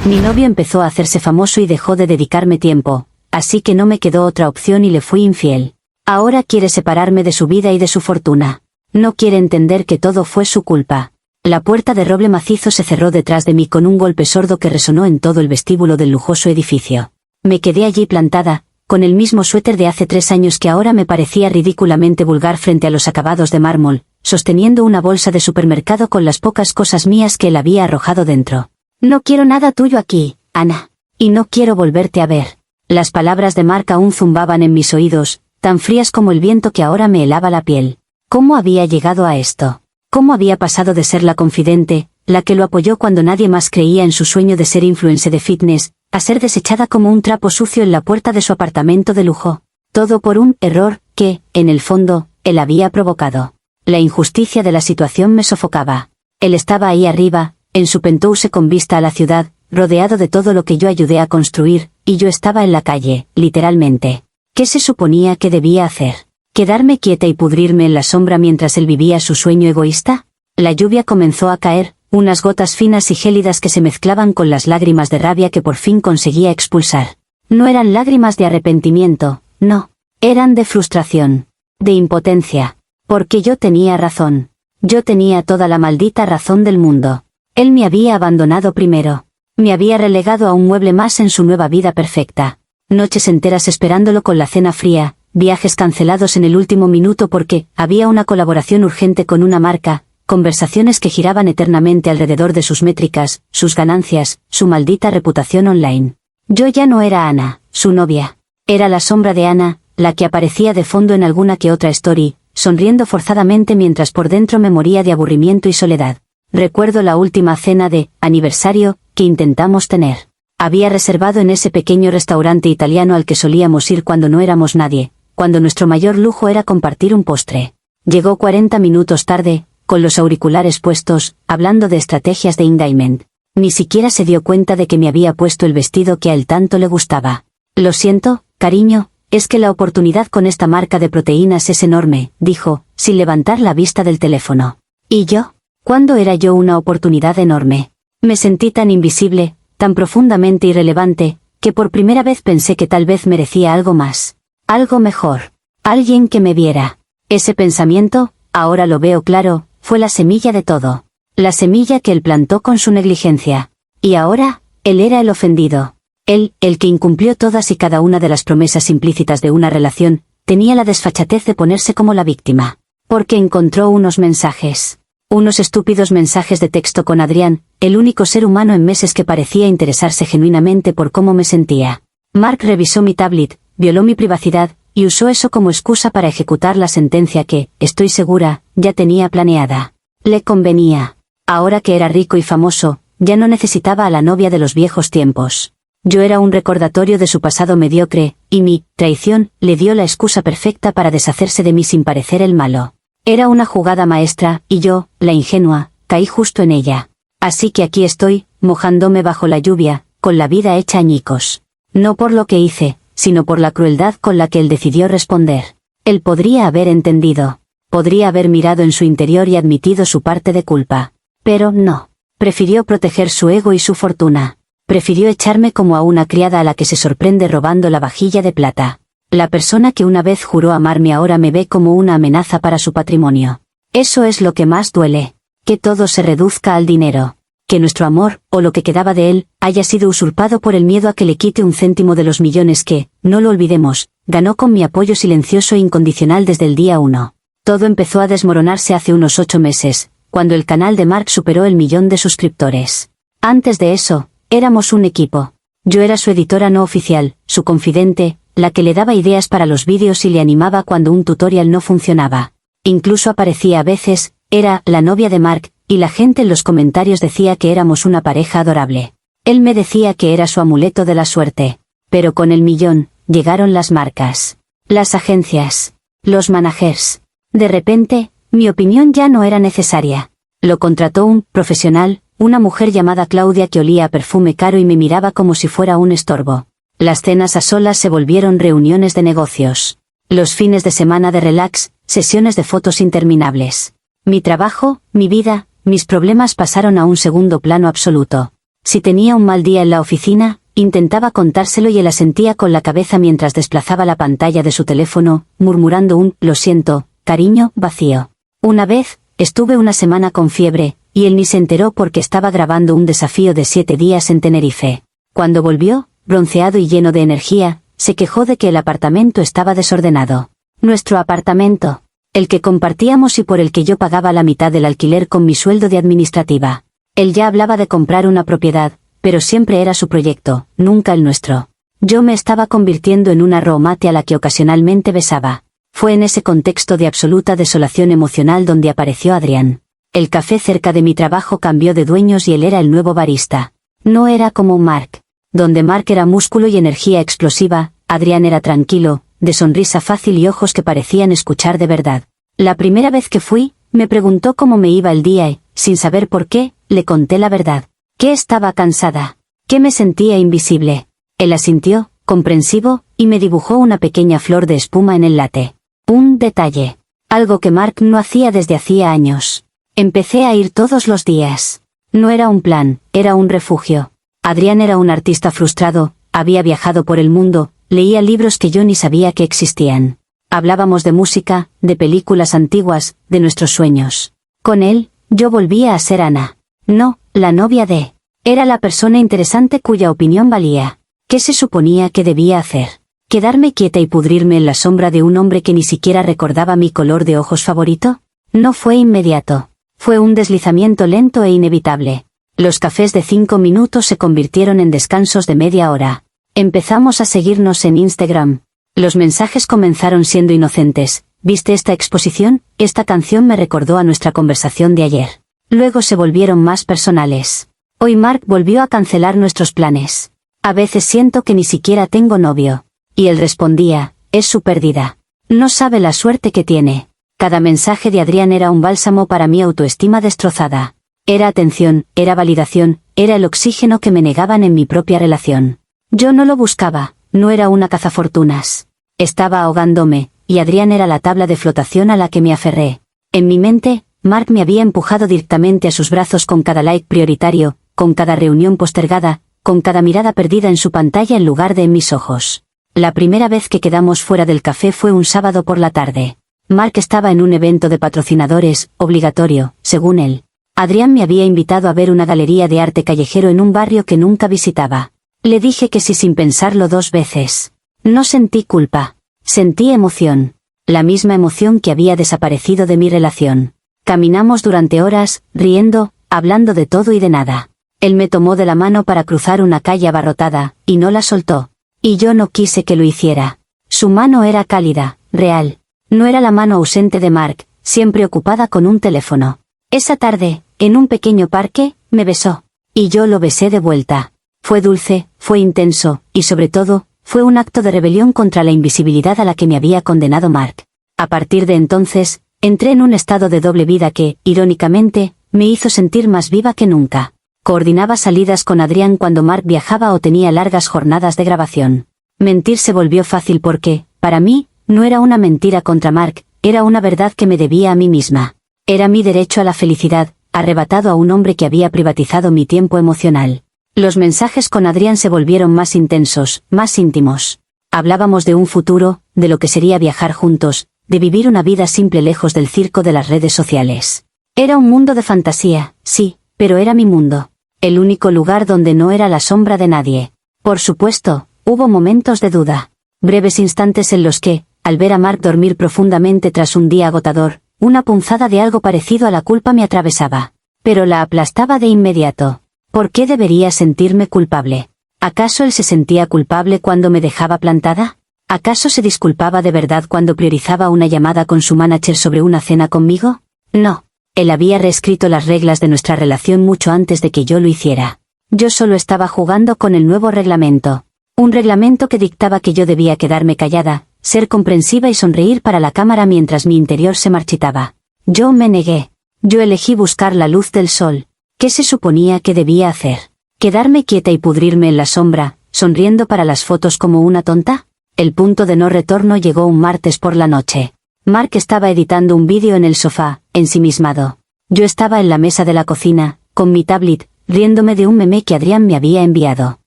Mi novio empezó a hacerse famoso y dejó de dedicarme tiempo, así que no me quedó otra opción y le fui infiel. Ahora quiere separarme de su vida y de su fortuna. No quiere entender que todo fue su culpa. La puerta de roble macizo se cerró detrás de mí con un golpe sordo que resonó en todo el vestíbulo del lujoso edificio. Me quedé allí plantada, con el mismo suéter de hace 3 años que ahora me parecía ridículamente vulgar frente a los acabados de mármol, sosteniendo una bolsa de supermercado con las pocas cosas mías que él había arrojado dentro. No quiero nada tuyo aquí, Ana. Y no quiero volverte a ver. Las palabras de Mark aún zumbaban en mis oídos, tan frías como el viento que ahora me helaba la piel. ¿Cómo había llegado a esto? ¿Cómo había pasado de ser la confidente, la que lo apoyó cuando nadie más creía en su sueño de ser influencer de fitness, a ser desechada como un trapo sucio en la puerta de su apartamento de lujo? Todo por un error que, en el fondo, él había provocado. La injusticia de la situación me sofocaba. Él estaba ahí arriba, en su penthouse con vista a la ciudad, rodeado de todo lo que yo ayudé a construir, y yo estaba en la calle, literalmente. ¿Qué se suponía que debía hacer? ¿Quedarme quieta y pudrirme en la sombra mientras él vivía su sueño egoísta? La lluvia comenzó a caer, unas gotas finas y gélidas que se mezclaban con las lágrimas de rabia que por fin conseguía expulsar. No eran lágrimas de arrepentimiento, no. Eran de frustración. De impotencia. Porque yo tenía razón. Yo tenía toda la maldita razón del mundo. Él me había abandonado primero. Me había relegado a un mueble más en su nueva vida perfecta. Noches enteras esperándolo con la cena fría, viajes cancelados en el último minuto porque había una colaboración urgente con una marca, conversaciones que giraban eternamente alrededor de sus métricas, sus ganancias, su maldita reputación online. Yo ya no era Ana, su novia. Era la sombra de Ana, la que aparecía de fondo en alguna que otra story, sonriendo forzadamente mientras por dentro me moría de aburrimiento y soledad. Recuerdo la última cena de aniversario que intentamos tener. Había reservado en ese pequeño restaurante italiano al que solíamos ir cuando no éramos nadie, cuando nuestro mayor lujo era compartir un postre. Llegó 40 minutos tarde, con los auriculares puestos, hablando de estrategias de engagement. Ni siquiera se dio cuenta de que me había puesto el vestido que a él tanto le gustaba. Lo siento, cariño, es que la oportunidad con esta marca de proteínas es enorme, dijo, sin levantar la vista del teléfono. ¿Y yo? ¿Cuándo era yo una oportunidad enorme? Me sentí tan invisible, tan profundamente irrelevante, que por primera vez pensé que tal vez merecía algo más. Algo mejor. Alguien que me viera. Ese pensamiento, ahora lo veo claro, fue la semilla de todo. La semilla que él plantó con su negligencia. Y ahora, él era el ofendido. Él, el que incumplió todas y cada una de las promesas implícitas de una relación, tenía la desfachatez de ponerse como la víctima. Porque encontró unos mensajes. Unos estúpidos mensajes de texto con Adrián, el único ser humano en meses que parecía interesarse genuinamente por cómo me sentía. Mark revisó mi tablet, violó mi privacidad, y usó eso como excusa para ejecutar la sentencia que, estoy segura, ya tenía planeada. Le convenía. Ahora que era rico y famoso, ya no necesitaba a la novia de los viejos tiempos. Yo era un recordatorio de su pasado mediocre, y mi traición le dio la excusa perfecta para deshacerse de mí sin parecer el malo. Era una jugada maestra, y yo, la ingenua, caí justo en ella. Así que aquí estoy, mojándome bajo la lluvia, con la vida hecha añicos. No por lo que hice, sino por la crueldad con la que él decidió responder. Él podría haber entendido. Podría haber mirado en su interior y admitido su parte de culpa. Pero no. Prefirió proteger su ego y su fortuna. Prefirió echarme como a una criada a la que se sorprende robando la vajilla de plata. La persona que una vez juró amarme ahora me ve como una amenaza para su patrimonio. Eso es lo que más duele. Que todo se reduzca al dinero. Que nuestro amor, o lo que quedaba de él, haya sido usurpado por el miedo a que le quite un céntimo de los millones que, no lo olvidemos, ganó con mi apoyo silencioso e incondicional desde el día 1. Todo empezó a desmoronarse hace unos 8 meses, cuando el canal de Mark superó el 1.000.000 de suscriptores. Antes de eso, éramos un equipo. Yo era su editora no oficial, su confidente, la que le daba ideas para los vídeos y le animaba cuando un tutorial no funcionaba. Incluso aparecía a veces, era la novia de Mark, y la gente en los comentarios decía que éramos una pareja adorable. Él me decía que era su amuleto de la suerte. Pero con el 1.000.000, llegaron las marcas. Las agencias. Los managers. De repente, mi opinión ya no era necesaria. Lo contrató un profesional, una mujer llamada Claudia que olía a perfume caro y me miraba como si fuera un estorbo. Las cenas a solas se volvieron reuniones de negocios. Los fines de semana de relax, sesiones de fotos interminables. Mi trabajo, mi vida, mis problemas pasaron a un segundo plano absoluto. Si tenía un mal día en la oficina, intentaba contárselo y él asentía con la cabeza mientras desplazaba la pantalla de su teléfono, murmurando un «lo siento, cariño» vacío. Una vez, estuve una semana con fiebre, y él ni se enteró porque estaba grabando un desafío de 7 días en Tenerife. Cuando volvió, bronceado y lleno de energía, se quejó de que el apartamento estaba desordenado. Nuestro apartamento, el que compartíamos y por el que yo pagaba la mitad del alquiler con mi sueldo de administrativa. Él ya hablaba de comprar una propiedad, pero siempre era su proyecto, nunca el nuestro. Yo me estaba convirtiendo en una roomate a la que ocasionalmente besaba. Fue en ese contexto de absoluta desolación emocional donde apareció Adrián. El café cerca de mi trabajo cambió de dueños y él era el nuevo barista. No era como Mark. Donde Mark era músculo y energía explosiva, Adrián era tranquilo, de sonrisa fácil y ojos que parecían escuchar de verdad. La primera vez que fui, me preguntó cómo me iba el día y, sin saber por qué, le conté la verdad. Que estaba cansada. Que me sentía invisible. Él asintió, comprensivo, y me dibujó una pequeña flor de espuma en el latte. Un detalle. Algo que Mark no hacía desde hacía años. Empecé a ir todos los días. No era un plan, era un refugio. Adrián era un artista frustrado, había viajado por el mundo, leía libros que yo ni sabía que existían. Hablábamos de música, de películas antiguas, de nuestros sueños. Con él, yo volvía a ser Ana. No, la novia de. Era la persona interesante cuya opinión valía. ¿Qué se suponía que debía hacer? ¿Quedarme quieta y pudrirme en la sombra de un hombre que ni siquiera recordaba mi color de ojos favorito? No fue inmediato. Fue un deslizamiento lento e inevitable. Los cafés de 5 minutos se convirtieron en descansos de media hora. Empezamos a seguirnos en Instagram. Los mensajes comenzaron siendo inocentes. ¿Viste esta exposición? Esta canción me recordó a nuestra conversación de ayer. Luego se volvieron más personales. Hoy Mark volvió a cancelar nuestros planes. A veces siento que ni siquiera tengo novio. Y él respondía, es su pérdida. No sabe la suerte que tiene. Cada mensaje de Adrián era un bálsamo para mi autoestima destrozada. Era atención, era validación, era el oxígeno que me negaban en mi propia relación. Yo no lo buscaba, no era una cazafortunas. Estaba ahogándome, y Adrián era la tabla de flotación a la que me aferré. En mi mente, Mark me había empujado directamente a sus brazos con cada like prioritario, con cada reunión postergada, con cada mirada perdida en su pantalla en lugar de en mis ojos. La primera vez que quedamos fuera del café fue un sábado por la tarde. Mark estaba en un evento de patrocinadores, obligatorio, según él. Adrián me había invitado a ver una galería de arte callejero en un barrio que nunca visitaba. Le dije que sí sin pensarlo 2 veces. No sentí culpa. Sentí emoción. La misma emoción que había desaparecido de mi relación. Caminamos durante horas, riendo, hablando de todo y de nada. Él me tomó de la mano para cruzar una calle abarrotada, y no la soltó. Y yo no quise que lo hiciera. Su mano era cálida, real. No era la mano ausente de Mark, siempre ocupada con un teléfono. Esa tarde, en un pequeño parque, me besó. Y yo lo besé de vuelta. Fue dulce, fue intenso, y sobre todo, fue un acto de rebelión contra la invisibilidad a la que me había condenado Mark. A partir de entonces, entré en un estado de doble vida que, irónicamente, me hizo sentir más viva que nunca. Coordinaba salidas con Adrián cuando Mark viajaba o tenía largas jornadas de grabación. Mentir se volvió fácil porque, para mí, no era una mentira contra Mark, era una verdad que me debía a mí misma. Era mi derecho a la felicidad, arrebatado a un hombre que había privatizado mi tiempo emocional. Los mensajes con Adrián se volvieron más intensos, más íntimos. Hablábamos de un futuro, de lo que sería viajar juntos, de vivir una vida simple lejos del circo de las redes sociales. Era un mundo de fantasía, sí, pero era mi mundo. El único lugar donde no era la sombra de nadie. Por supuesto, hubo momentos de duda. Breves instantes en los que, al ver a Mark dormir profundamente tras un día agotador, una punzada de algo parecido a la culpa me atravesaba. Pero la aplastaba de inmediato. ¿Por qué debería sentirme culpable? ¿Acaso él se sentía culpable cuando me dejaba plantada? ¿Acaso se disculpaba de verdad cuando priorizaba una llamada con su manager sobre una cena conmigo? No. Él había reescrito las reglas de nuestra relación mucho antes de que yo lo hiciera. Yo solo estaba jugando con el nuevo reglamento. Un reglamento que dictaba que yo debía quedarme callada, ser comprensiva y sonreír para la cámara mientras mi interior se marchitaba. Yo me negué. Yo elegí buscar la luz del sol. ¿Qué se suponía que debía hacer? ¿Quedarme quieta y pudrirme en la sombra, sonriendo para las fotos como una tonta? El punto de no retorno llegó un martes por la noche. Mark estaba editando un vídeo en el sofá, ensimismado. Yo estaba en la mesa de la cocina, con mi tablet, riéndome de un meme que Adrián me había enviado.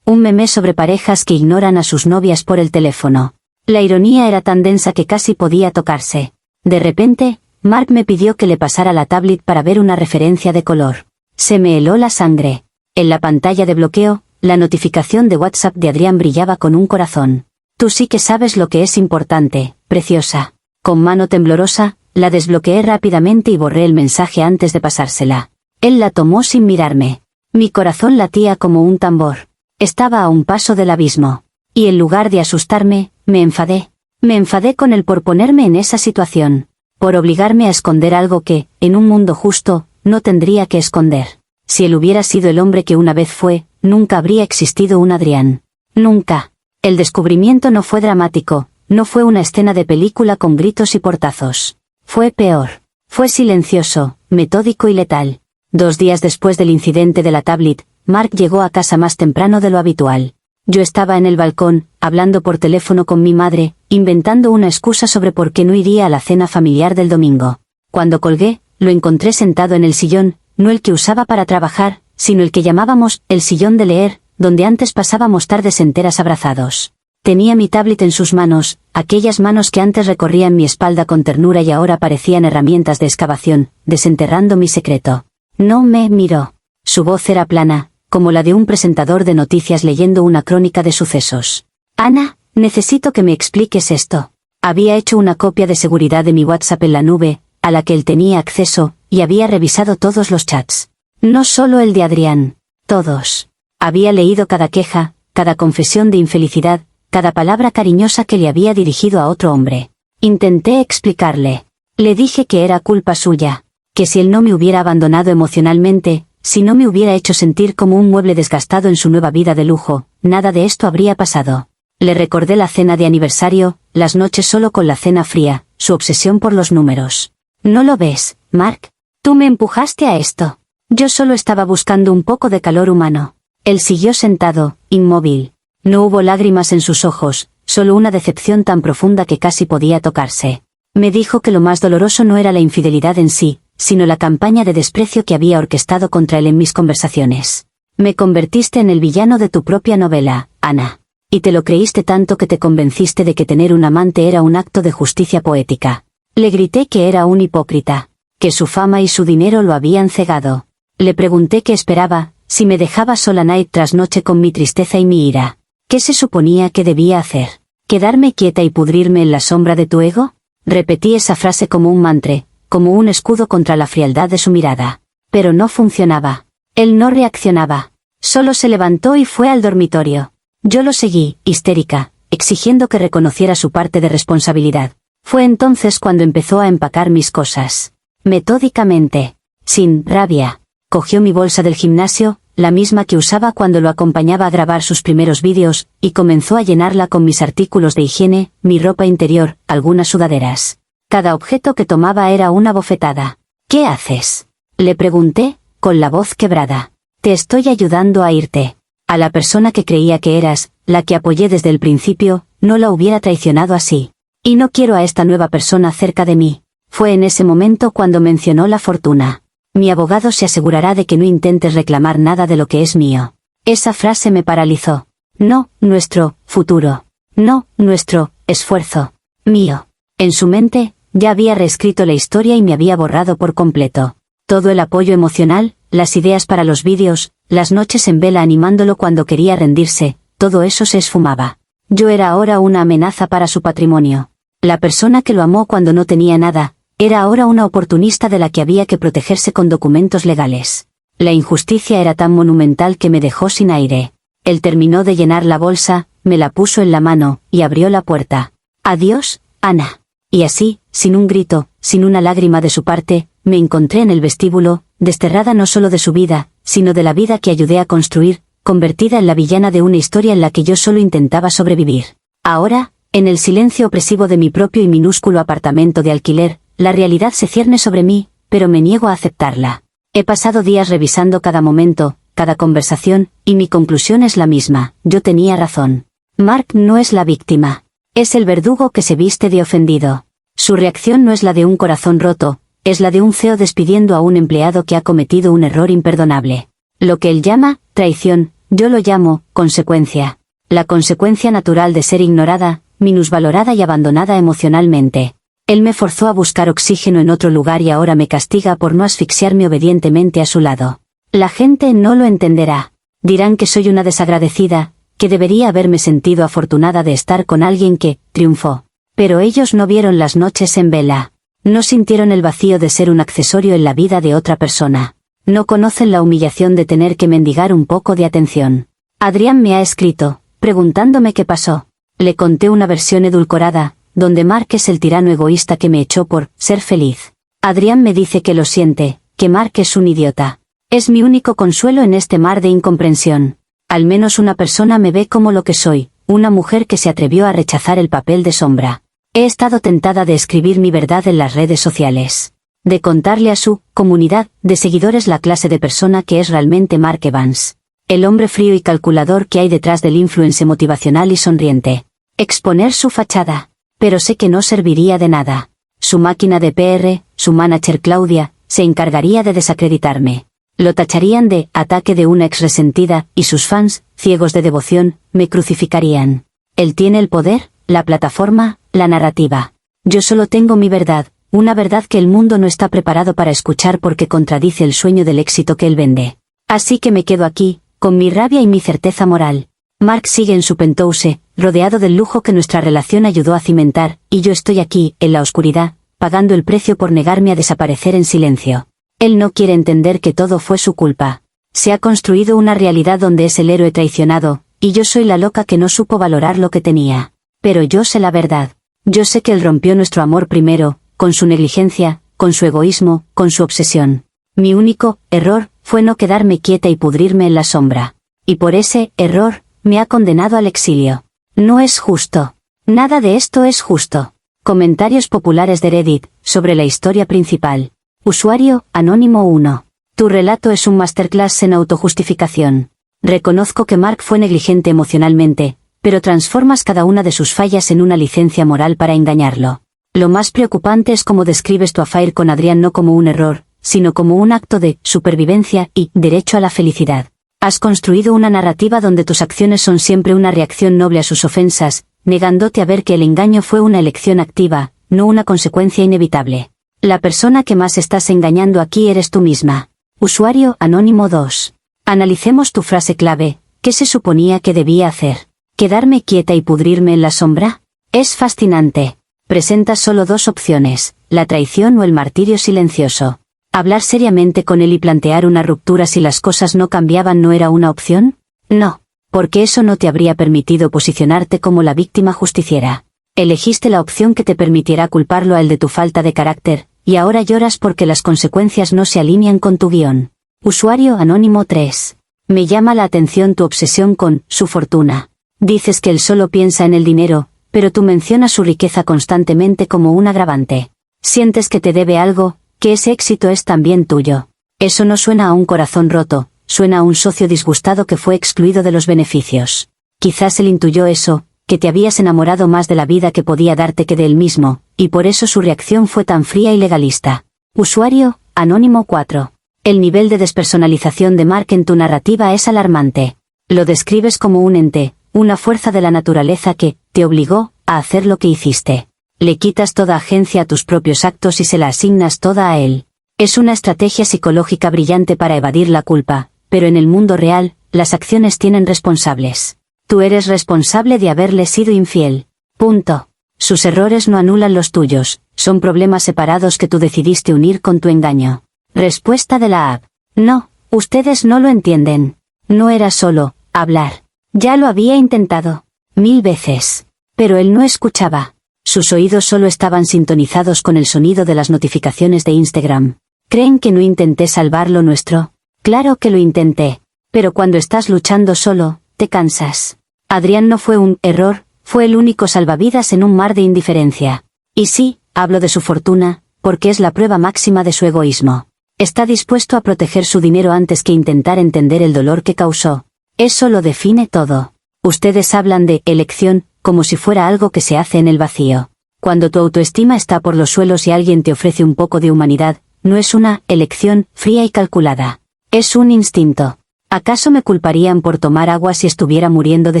Un meme sobre parejas que ignoran a sus novias por el teléfono. La ironía era tan densa que casi podía tocarse. De repente, Mark me pidió que le pasara la tablet para ver una referencia de color. Se me heló la sangre. En la pantalla de bloqueo, la notificación de WhatsApp de Adrián brillaba con un corazón. Tú sí que sabes lo que es importante, preciosa. Con mano temblorosa, la desbloqueé rápidamente y borré el mensaje antes de pasársela. Él la tomó sin mirarme. Mi corazón latía como un tambor. Estaba a un paso del abismo. Y en lugar de asustarme, me enfadé. Me enfadé con él por ponerme en esa situación. Por obligarme a esconder algo que, en un mundo justo, no tendría que esconder. Si él hubiera sido el hombre que una vez fue, nunca habría existido un Adrián. Nunca. El descubrimiento no fue dramático, no fue una escena de película con gritos y portazos. Fue peor. Fue silencioso, metódico y letal. 2 días después del incidente de la tablet, Mark llegó a casa más temprano de lo habitual. Yo estaba en el balcón, hablando por teléfono con mi madre, inventando una excusa sobre por qué no iría a la cena familiar del domingo. Cuando colgué, lo encontré sentado en el sillón, no el que usaba para trabajar, sino el que llamábamos el sillón de leer, donde antes pasábamos tardes enteras abrazados. Tenía mi tablet en sus manos, aquellas manos que antes recorrían mi espalda con ternura y ahora parecían herramientas de excavación, desenterrando mi secreto. No me miró. Su voz era plana, como la de un presentador de noticias leyendo una crónica de sucesos. Ana, necesito que me expliques esto. Había hecho una copia de seguridad de mi WhatsApp en la nube, a la que él tenía acceso, y había revisado todos los chats. No solo el de Adrián. Todos. Había leído cada queja, cada confesión de infelicidad, cada palabra cariñosa que le había dirigido a otro hombre. Intenté explicarle. Le dije que era culpa suya, que si él no me hubiera abandonado emocionalmente, si no me hubiera hecho sentir como un mueble desgastado en su nueva vida de lujo, nada de esto habría pasado. Le recordé la cena de aniversario, las noches solo con la cena fría, su obsesión por los números. ¿No lo ves, Mark? Tú me empujaste a esto. Yo solo estaba buscando un poco de calor humano. Él siguió sentado, inmóvil. No hubo lágrimas en sus ojos, solo una decepción tan profunda que casi podía tocarse. Me dijo que lo más doloroso no era la infidelidad en sí, sino la campaña de desprecio que había orquestado contra él en mis conversaciones. Me convertiste en el villano de tu propia novela, Ana. Y te lo creíste tanto que te convenciste de que tener un amante era un acto de justicia poética. Le grité que era un hipócrita, que su fama y su dinero lo habían cegado. Le pregunté qué esperaba, si me dejaba sola noche tras noche con mi tristeza y mi ira. ¿Qué se suponía que debía hacer? ¿Quedarme quieta y pudrirme en la sombra de tu ego? Repetí esa frase como un mantra, como un escudo contra la frialdad de su mirada. Pero no funcionaba. Él no reaccionaba. Solo se levantó y fue al dormitorio. Yo lo seguí, histérica, exigiendo que reconociera su parte de responsabilidad. Fue entonces cuando empezó a empacar mis cosas. Metódicamente. Sin rabia. Cogió mi bolsa del gimnasio, la misma que usaba cuando lo acompañaba a grabar sus primeros vídeos, y comenzó a llenarla con mis artículos de higiene, mi ropa interior, algunas sudaderas. Cada objeto que tomaba era una bofetada. ¿Qué haces? Le pregunté, con la voz quebrada. Te estoy ayudando a irte. A la persona que creía que eras, la que apoyé desde el principio, no la hubiera traicionado así. Y no quiero a esta nueva persona cerca de mí. Fue en ese momento cuando mencionó la fortuna. Mi abogado se asegurará de que no intentes reclamar nada de lo que es mío. Esa frase me paralizó. No, nuestro futuro. No, nuestro esfuerzo. Mío. En su mente, ya había reescrito la historia y me había borrado por completo. Todo el apoyo emocional, las ideas para los vídeos, las noches en vela animándolo cuando quería rendirse, todo eso se esfumaba. Yo era ahora una amenaza para su patrimonio. La persona que lo amó cuando no tenía nada, era ahora una oportunista de la que había que protegerse con documentos legales. La injusticia era tan monumental que me dejó sin aire. Él terminó de llenar la bolsa, me la puso en la mano, y abrió la puerta. Adiós, Ana. Y así, sin un grito, sin una lágrima de su parte, me encontré en el vestíbulo, desterrada no solo de su vida, sino de la vida que ayudé a construir, convertida en la villana de una historia en la que yo solo intentaba sobrevivir. Ahora, en el silencio opresivo de mi propio y minúsculo apartamento de alquiler, la realidad se cierne sobre mí, pero me niego a aceptarla. He pasado días revisando cada momento, cada conversación, y mi conclusión es la misma, yo tenía razón. Mark no es la víctima. Es el verdugo que se viste de ofendido. Su reacción no es la de un corazón roto, es la de un CEO despidiendo a un empleado que ha cometido un error imperdonable. Lo que él llama traición, yo lo llamo consecuencia. La consecuencia natural de ser ignorada, minusvalorada y abandonada emocionalmente. Él me forzó a buscar oxígeno en otro lugar y ahora me castiga por no asfixiarme obedientemente a su lado. La gente no lo entenderá. Dirán que soy una desagradecida, que debería haberme sentido afortunada de estar con alguien que triunfó. Pero ellos no vieron las noches en vela. No sintieron el vacío de ser un accesorio en la vida de otra persona. No conocen la humillación de tener que mendigar un poco de atención. Adrián me ha escrito, preguntándome qué pasó. Le conté una versión edulcorada, donde Mark es el tirano egoísta que me echó por ser feliz. Adrián me dice que lo siente, que Mark es un idiota. Es mi único consuelo en este mar de incomprensión. Al menos una persona me ve como lo que soy, una mujer que se atrevió a rechazar el papel de sombra. He estado tentada de escribir mi verdad en las redes sociales. De contarle a su comunidad de seguidores la clase de persona que es realmente Mark Evans. El hombre frío y calculador que hay detrás del influencer motivacional y sonriente. Exponer su fachada. Pero sé que no serviría de nada. Su máquina de PR, su manager Claudia, se encargaría de desacreditarme. Lo tacharían de ataque de una ex resentida, y sus fans, ciegos de devoción, me crucificarían. Él tiene el poder, la plataforma, la narrativa. Yo solo tengo mi verdad, una verdad que el mundo no está preparado para escuchar porque contradice el sueño del éxito que él vende. Así que me quedo aquí, con mi rabia y mi certeza moral. Mark sigue en su penthouse, rodeado del lujo que nuestra relación ayudó a cimentar, y yo estoy aquí, en la oscuridad, pagando el precio por negarme a desaparecer en silencio. Él no quiere entender que todo fue su culpa. Se ha construido una realidad donde es el héroe traicionado, y yo soy la loca que no supo valorar lo que tenía. Pero yo sé la verdad. Yo sé que él rompió nuestro amor primero, con su negligencia, con su egoísmo, con su obsesión. Mi único error fue no quedarme quieta y pudrirme en la sombra. Y por ese error, me ha condenado al exilio. No es justo. Nada de esto es justo. Comentarios populares de Reddit, sobre la historia principal. Usuario, Anónimo 1. Tu relato es un masterclass en autojustificación. Reconozco que Mark fue negligente emocionalmente, pero transformas cada una de sus fallas en una licencia moral para engañarlo. Lo más preocupante es cómo describes tu affair con Adrián no como un error, sino como un acto de supervivencia y derecho a la felicidad. Has construido una narrativa donde tus acciones son siempre una reacción noble a sus ofensas, negándote a ver que el engaño fue una elección activa, no una consecuencia inevitable. La persona que más estás engañando aquí eres tú misma. Usuario, Anónimo 2. Analicemos tu frase clave. ¿Qué se suponía que debía hacer? ¿Quedarme quieta y pudrirme en la sombra? Es fascinante. Presentas solo dos opciones, la traición o el martirio silencioso. ¿Hablar seriamente con él y plantear una ruptura si las cosas no cambiaban no era una opción? No, porque eso no te habría permitido posicionarte como la víctima justiciera. Elegiste la opción que te permitiera culparlo a él de tu falta de carácter, y ahora lloras porque las consecuencias no se alinean con tu guión. Usuario, Anónimo 3. Me llama la atención tu obsesión con su fortuna. Dices que él solo piensa en el dinero, pero tú mencionas su riqueza constantemente como un agravante. Sientes que te debe algo, que ese éxito es también tuyo. Eso no suena a un corazón roto, suena a un socio disgustado que fue excluido de los beneficios. Quizás él intuyó eso, que te habías enamorado más de la vida que podía darte que de él mismo, y por eso su reacción fue tan fría y legalista. Usuario, Anónimo 4. El nivel de despersonalización de Mark en tu narrativa es alarmante. Lo describes como un ente, una fuerza de la naturaleza que te obligó a hacer lo que hiciste. Le quitas toda agencia a tus propios actos y se la asignas toda a él. Es una estrategia psicológica brillante para evadir la culpa, pero en el mundo real, las acciones tienen responsables. Tú eres responsable de haberle sido infiel. Punto. Sus errores no anulan los tuyos, son problemas separados que tú decidiste unir con tu engaño. Respuesta de la app. No, ustedes no lo entienden. No era solo hablar. Ya lo había intentado 1000 veces. Pero él no escuchaba. Sus oídos solo estaban sintonizados con el sonido de las notificaciones de Instagram. ¿Creen que no intenté salvar lo nuestro? Claro que lo intenté. Pero cuando estás luchando solo, te cansas. Adrián no fue un error, fue el único salvavidas en un mar de indiferencia. Y sí, hablo de su fortuna, porque es la prueba máxima de su egoísmo. Está dispuesto a proteger su dinero antes que intentar entender el dolor que causó. Eso lo define todo. Ustedes hablan de elección, como si fuera algo que se hace en el vacío. Cuando tu autoestima está por los suelos y alguien te ofrece un poco de humanidad, no es una elección fría y calculada. Es un instinto. ¿Acaso me culparían por tomar agua si estuviera muriendo de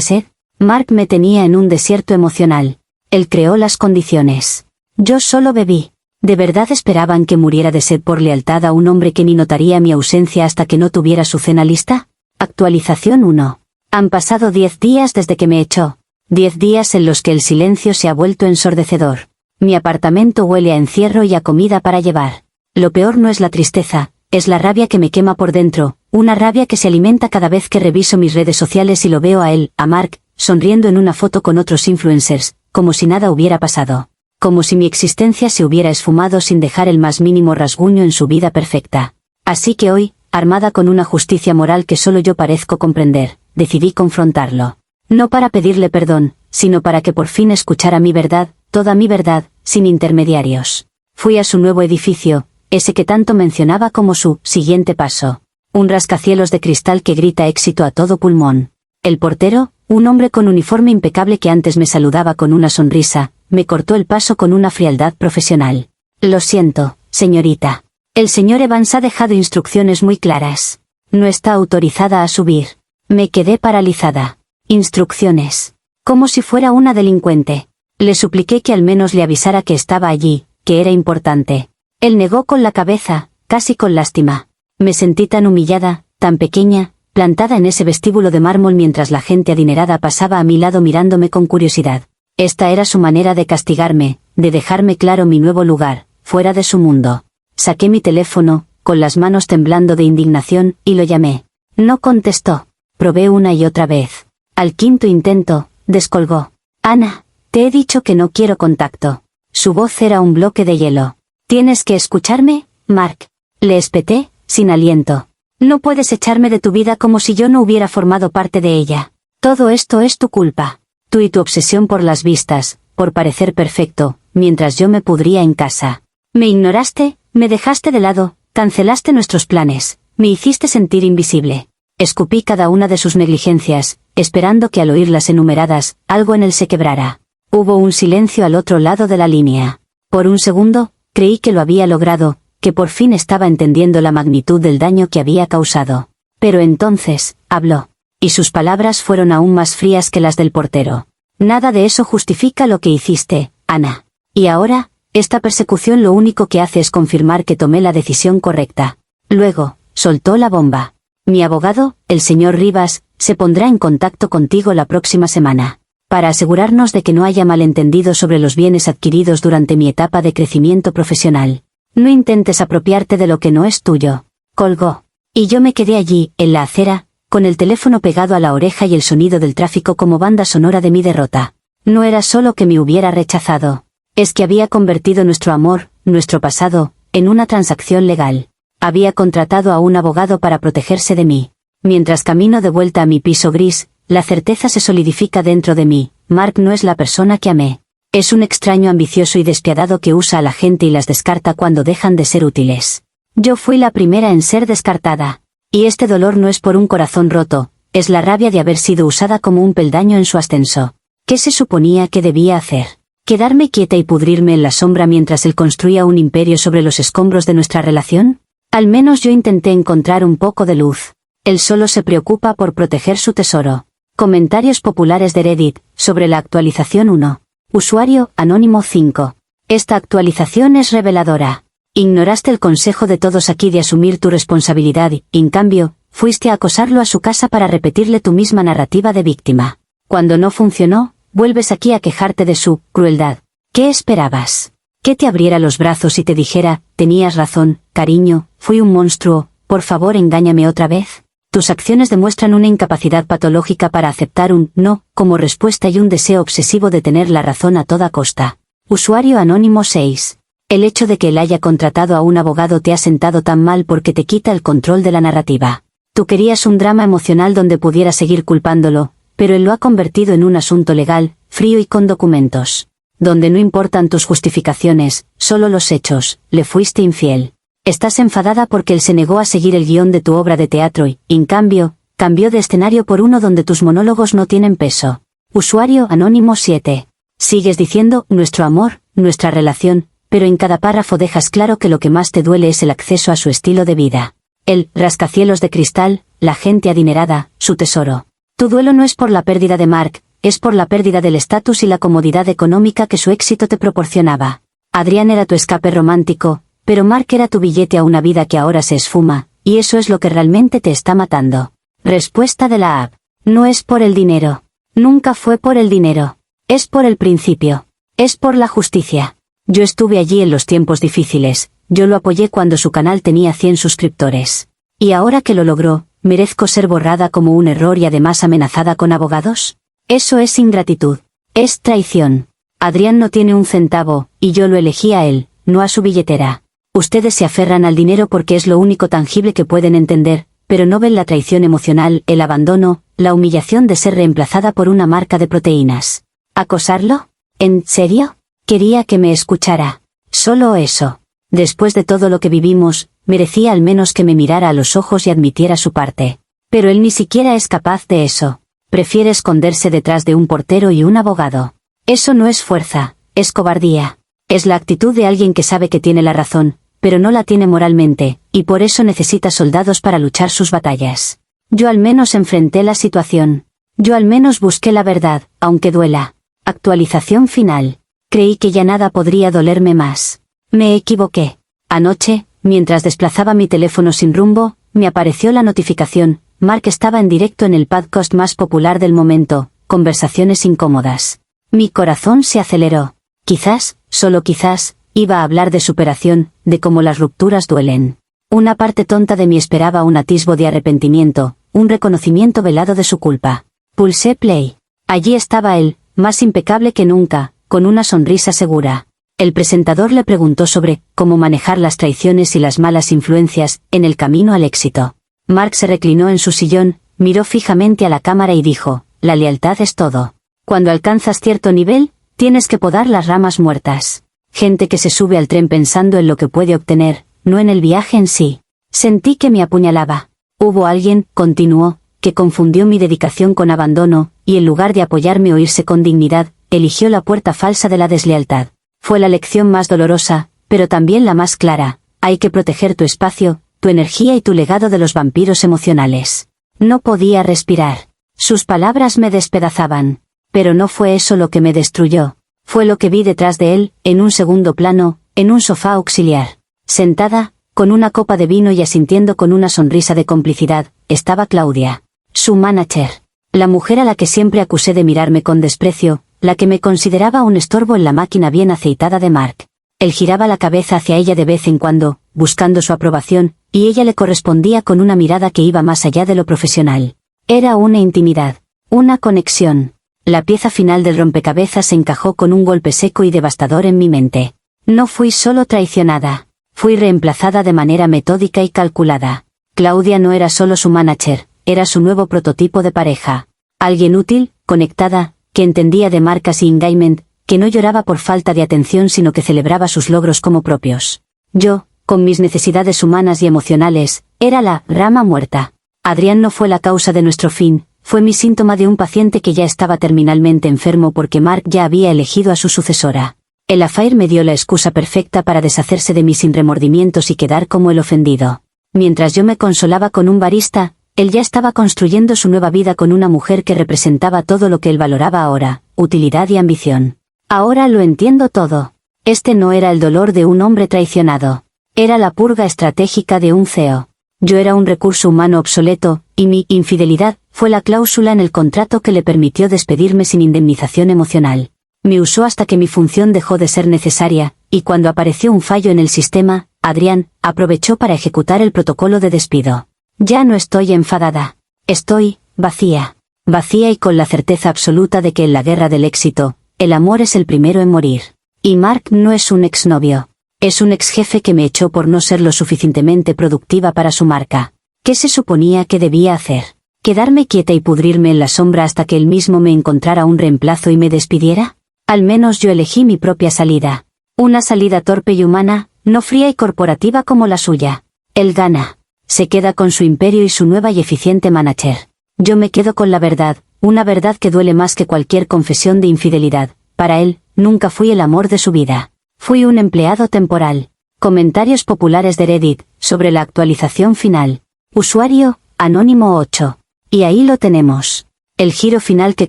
sed? Mark me tenía en un desierto emocional. Él creó las condiciones. Yo solo bebí. ¿De verdad esperaban que muriera de sed por lealtad a un hombre que ni notaría mi ausencia hasta que no tuviera su cena lista? Actualización 1. Han pasado 10 días desde que me echó. 10 días en los que el silencio se ha vuelto ensordecedor. Mi apartamento huele a encierro y a comida para llevar. Lo peor no es la tristeza, es la rabia que me quema por dentro, una rabia que se alimenta cada vez que reviso mis redes sociales y lo veo a él, a Mark, sonriendo en una foto con otros influencers, como si nada hubiera pasado. Como si mi existencia se hubiera esfumado sin dejar el más mínimo rasguño en su vida perfecta. Así que hoy, armada con una justicia moral que solo yo parezco comprender, decidí confrontarlo. No para pedirle perdón, sino para que por fin escuchara mi verdad, toda mi verdad, sin intermediarios. Fui a su nuevo edificio, ese que tanto mencionaba como su siguiente paso. Un rascacielos de cristal que grita éxito a todo pulmón. El portero, un hombre con uniforme impecable que antes me saludaba con una sonrisa, me cortó el paso con una frialdad profesional. Lo siento, señorita. El señor Evans ha dejado instrucciones muy claras. No está autorizada a subir. Me quedé paralizada. Instrucciones. Como si fuera una delincuente. Le supliqué que al menos le avisara que estaba allí, que era importante. Él negó con la cabeza, casi con lástima. Me sentí tan humillada, tan pequeña, plantada en ese vestíbulo de mármol mientras la gente adinerada pasaba a mi lado mirándome con curiosidad. Esta era su manera de castigarme, de dejarme claro mi nuevo lugar, fuera de su mundo. Saqué mi teléfono, con las manos temblando de indignación, y lo llamé. No contestó. Probé una y otra vez. Al quinto intento, descolgó. Ana, te he dicho que no quiero contacto. Su voz era un bloque de hielo. ¿Tienes que escucharme, Mark? Le espeté, sin aliento. No puedes echarme de tu vida como si yo no hubiera formado parte de ella. Todo esto es tu culpa. Tú y tu obsesión por las vistas, por parecer perfecto, mientras yo me pudría en casa. Me ignoraste, me dejaste de lado, cancelaste nuestros planes, me hiciste sentir invisible. Escupí cada una de sus negligencias, esperando que al oírlas enumeradas, algo en él se quebrara. Hubo un silencio al otro lado de la línea. Por un segundo, creí que lo había logrado, que por fin estaba entendiendo la magnitud del daño que había causado. Pero entonces, habló. Y sus palabras fueron aún más frías que las del portero. Nada de eso justifica lo que hiciste, Ana. Y ahora, esta persecución lo único que hace es confirmar que tomé la decisión correcta. Luego, soltó la bomba. Mi abogado, el señor Rivas, se pondrá en contacto contigo la próxima semana. Para asegurarnos de que no haya malentendidos sobre los bienes adquiridos durante mi etapa de crecimiento profesional. No intentes apropiarte de lo que no es tuyo. Colgó. Y yo me quedé allí, en la acera, con el teléfono pegado a la oreja y el sonido del tráfico como banda sonora de mi derrota. No era solo que me hubiera rechazado. Es que había convertido nuestro amor, nuestro pasado, en una transacción legal. Había contratado a un abogado para protegerse de mí. Mientras camino de vuelta a mi piso gris, la certeza se solidifica dentro de mí. Mark no es la persona que amé. Es un extraño ambicioso y despiadado que usa a la gente y las descarta cuando dejan de ser útiles. Yo fui la primera en ser descartada. Y este dolor no es por un corazón roto, es la rabia de haber sido usada como un peldaño en su ascenso. ¿Qué se suponía que debía hacer? ¿Quedarme quieta y pudrirme en la sombra mientras él construía un imperio sobre los escombros de nuestra relación? Al menos yo intenté encontrar un poco de luz. Él solo se preocupa por proteger su tesoro. Comentarios populares de Reddit, sobre la actualización 1. Usuario, Anónimo 5. Esta actualización es reveladora. Ignoraste el consejo de todos aquí de asumir tu responsabilidad y, en cambio, fuiste a acosarlo a su casa para repetirle tu misma narrativa de víctima. Cuando no funcionó, vuelves aquí a quejarte de su crueldad. ¿Qué esperabas? ¿Que te abriera los brazos y te dijera, tenías razón, cariño, fui un monstruo, por favor engáñame otra vez? Tus acciones demuestran una incapacidad patológica para aceptar un no como respuesta y un deseo obsesivo de tener la razón a toda costa. Usuario Anónimo 6. El hecho de que él haya contratado a un abogado te ha sentado tan mal porque te quita el control de la narrativa. Tú querías un drama emocional donde pudieras seguir culpándolo, pero él lo ha convertido en un asunto legal, frío y con documentos. Donde no importan tus justificaciones, solo los hechos, le fuiste infiel. Estás enfadada porque él se negó a seguir el guión de tu obra de teatro y, en cambio, cambió de escenario por uno donde tus monólogos no tienen peso. Usuario Anónimo 7. Sigues diciendo, nuestro amor, nuestra relación, pero en cada párrafo dejas claro que lo que más te duele es el acceso a su estilo de vida. El rascacielos de cristal, la gente adinerada, su tesoro. Tu duelo no es por la pérdida de Mark, es por la pérdida del estatus y la comodidad económica que su éxito te proporcionaba. Adrián era tu escape romántico, pero Mark era tu billete a una vida que ahora se esfuma, y eso es lo que realmente te está matando. Respuesta de la app. No es por el dinero. Nunca fue por el dinero. Es por el principio. Es por la justicia. Yo estuve allí en los tiempos difíciles, yo lo apoyé cuando su canal tenía 100 suscriptores. Y ahora que lo logró, ¿merezco ser borrada como un error y además amenazada con abogados? Eso es ingratitud. Es traición. Adrián no tiene un centavo, y yo lo elegí a él, no a su billetera. Ustedes se aferran al dinero porque es lo único tangible que pueden entender, pero no ven la traición emocional, el abandono, la humillación de ser reemplazada por una marca de proteínas. ¿Acosarlo? ¿En serio? Quería que me escuchara. Solo eso. Después de todo lo que vivimos, merecía al menos que me mirara a los ojos y admitiera su parte. Pero él ni siquiera es capaz de eso. Prefiere esconderse detrás de un portero y un abogado. Eso no es fuerza, es cobardía. Es la actitud de alguien que sabe que tiene la razón, pero no la tiene moralmente, y por eso necesita soldados para luchar sus batallas. Yo al menos enfrenté la situación. Yo al menos busqué la verdad, aunque duela. Actualización final. Creí que ya nada podría dolerme más. Me equivoqué. Anoche, mientras desplazaba mi teléfono sin rumbo, me apareció la notificación. Mark estaba en directo en el podcast más popular del momento, Conversaciones Incómodas. Mi corazón se aceleró. Quizás, solo quizás, iba a hablar de superación, de cómo las rupturas duelen. Una parte tonta de mí esperaba un atisbo de arrepentimiento, un reconocimiento velado de su culpa. Pulsé play. Allí estaba él, más impecable que nunca, con una sonrisa segura. El presentador le preguntó sobre cómo manejar las traiciones y las malas influencias en el camino al éxito. Mark se reclinó en su sillón, miró fijamente a la cámara y dijo, la lealtad es todo. Cuando alcanzas cierto nivel, tienes que podar las ramas muertas. Gente que se sube al tren pensando en lo que puede obtener, no en el viaje en sí. Sentí que me apuñalaba. Hubo alguien, continuó, que confundió mi dedicación con abandono, y en lugar de apoyarme o irse con dignidad, eligió la puerta falsa de la deslealtad. Fue la lección más dolorosa, pero también la más clara. Hay que proteger tu espacio, tu energía y tu legado de los vampiros emocionales. No podía respirar. Sus palabras me despedazaban. Pero no fue eso lo que me destruyó. Fue lo que vi detrás de él, en un segundo plano, en un sofá auxiliar. Sentada, con una copa de vino y asintiendo con una sonrisa de complicidad, estaba Claudia. Su manager. La mujer a la que siempre acusé de mirarme con desprecio, la que me consideraba un estorbo en la máquina bien aceitada de Mark. Él giraba la cabeza hacia ella de vez en cuando, buscando su aprobación, y ella le correspondía con una mirada que iba más allá de lo profesional. Era una intimidad, una conexión. La pieza final del rompecabezas se encajó con un golpe seco y devastador en mi mente. No fui solo traicionada, fui reemplazada de manera metódica y calculada. Claudia no era solo su manager, era su nuevo prototipo de pareja. Alguien útil, conectada, que entendía de marcas y engagement, que no lloraba por falta de atención sino que celebraba sus logros como propios. Yo, con mis necesidades humanas y emocionales, era la rama muerta. Adrián no fue la causa de nuestro fin, fue mi síntoma de un paciente que ya estaba terminalmente enfermo porque Mark ya había elegido a su sucesora. El affair me dio la excusa perfecta para deshacerse de mí sin remordimientos y quedar como el ofendido. Mientras yo me consolaba con un barista, él ya estaba construyendo su nueva vida con una mujer que representaba todo lo que él valoraba ahora, utilidad y ambición. Ahora lo entiendo todo. Este no era el dolor de un hombre traicionado. Era la purga estratégica de un CEO. Yo era un recurso humano obsoleto, y mi infidelidad fue la cláusula en el contrato que le permitió despedirme sin indemnización emocional. Me usó hasta que mi función dejó de ser necesaria, y cuando apareció un fallo en el sistema, Adrián aprovechó para ejecutar el protocolo de despido. Ya no estoy enfadada. Estoy vacía. Vacía y con la certeza absoluta de que en la guerra del éxito, el amor es el primero en morir. Y Mark no es un exnovio. Es un exjefe que me echó por no ser lo suficientemente productiva para su marca. ¿Qué se suponía que debía hacer? ¿Quedarme quieta y pudrirme en la sombra hasta que él mismo me encontrara un reemplazo y me despidiera? Al menos yo elegí mi propia salida. Una salida torpe y humana, no fría y corporativa como la suya. Él gana. Se queda con su imperio y su nueva y eficiente manager. Yo me quedo con la verdad, una verdad que duele más que cualquier confesión de infidelidad. Para él, nunca fui el amor de su vida. Fui un empleado temporal. Comentarios populares de Reddit, sobre la actualización final. Usuario, Anónimo 8. Y ahí lo tenemos. El giro final que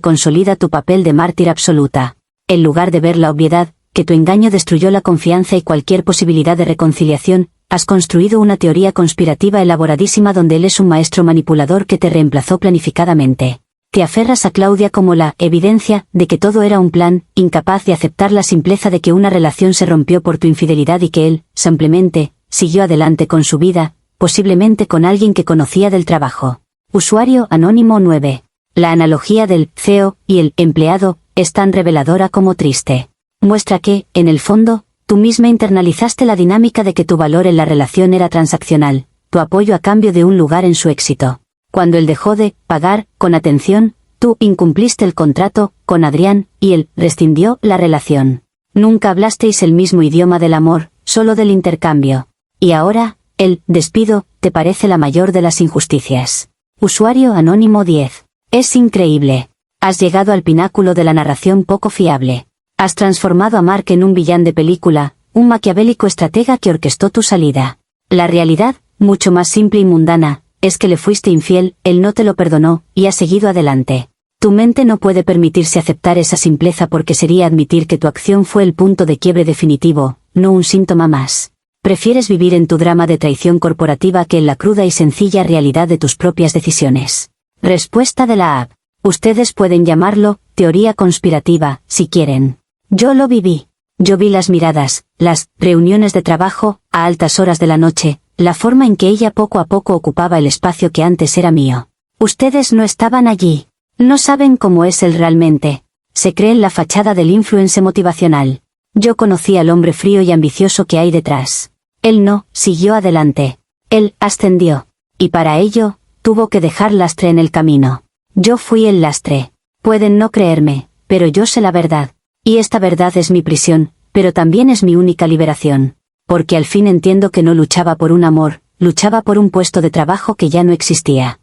consolida tu papel de mártir absoluta. En lugar de ver la obviedad, que tu engaño destruyó la confianza y cualquier posibilidad de reconciliación, has construido una teoría conspirativa elaboradísima donde él es un maestro manipulador que te reemplazó planificadamente. Te aferras a Claudia como la evidencia de que todo era un plan, incapaz de aceptar la simpleza de que una relación se rompió por tu infidelidad y que él, simplemente, siguió adelante con su vida, posiblemente con alguien que conocía del trabajo. Usuario Anónimo 9. La analogía del CEO y el empleado es tan reveladora como triste. Muestra que, en el fondo, tú misma internalizaste la dinámica de que tu valor en la relación era transaccional, tu apoyo a cambio de un lugar en su éxito. Cuando él dejó de pagar con atención, tú incumpliste el contrato con Adrián y él rescindió la relación. Nunca hablasteis el mismo idioma del amor, solo del intercambio. Y ahora, el despido te parece la mayor de las injusticias. Usuario Anónimo 10. Es increíble. Has llegado al pináculo de la narración poco fiable. Has transformado a Mark en un villano de película, un maquiavélico estratega que orquestó tu salida. La realidad, mucho más simple y mundana, es que le fuiste infiel, él no te lo perdonó, y has seguido adelante. Tu mente no puede permitirse aceptar esa simpleza porque sería admitir que tu acción fue el punto de quiebre definitivo, no un síntoma más. Prefieres vivir en tu drama de traición corporativa que en la cruda y sencilla realidad de tus propias decisiones. Respuesta de la app. Ustedes pueden llamarlo teoría conspirativa, si quieren. Yo lo viví. Yo vi las miradas, las reuniones de trabajo, a altas horas de la noche, la forma en que ella poco a poco ocupaba el espacio que antes era mío. Ustedes no estaban allí. No saben cómo es él realmente. Se creen la fachada del influencer motivacional. Yo conocí al hombre frío y ambicioso que hay detrás. Él no, siguió adelante. Él ascendió. Y para ello, tuvo que dejar lastre en el camino. Yo fui el lastre. Pueden no creerme, pero yo sé la verdad. Y esta verdad es mi prisión, pero también es mi única liberación. Porque al fin entiendo que no luchaba por un amor, luchaba por un puesto de trabajo que ya no existía.